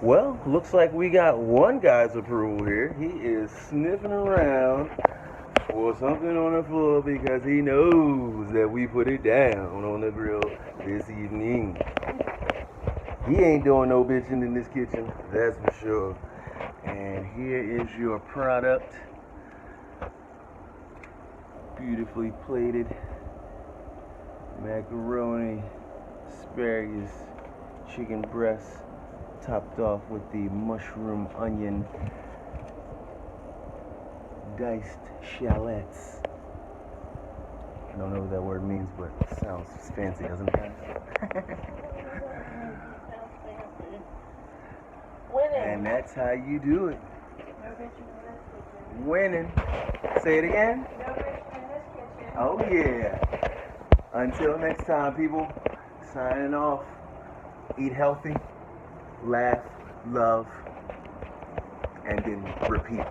Well, looks like we got one guy's approval here. He is sniffing around for something on the floor because he knows that we put it down on the grill this evening. He ain't doing no bitching in this kitchen, that's for sure. And here is your product. Beautifully plated macaroni, asparagus, chicken breast, topped off with the mushroom, onion, diced shallots. I don't know what that word means, but it sounds fancy, doesn't it, guys? Winning. And that's how you do it. Winning. Say it again. Oh yeah. Until next time, people. Signing off. Eat healthy. Laugh. Love. And then repeat.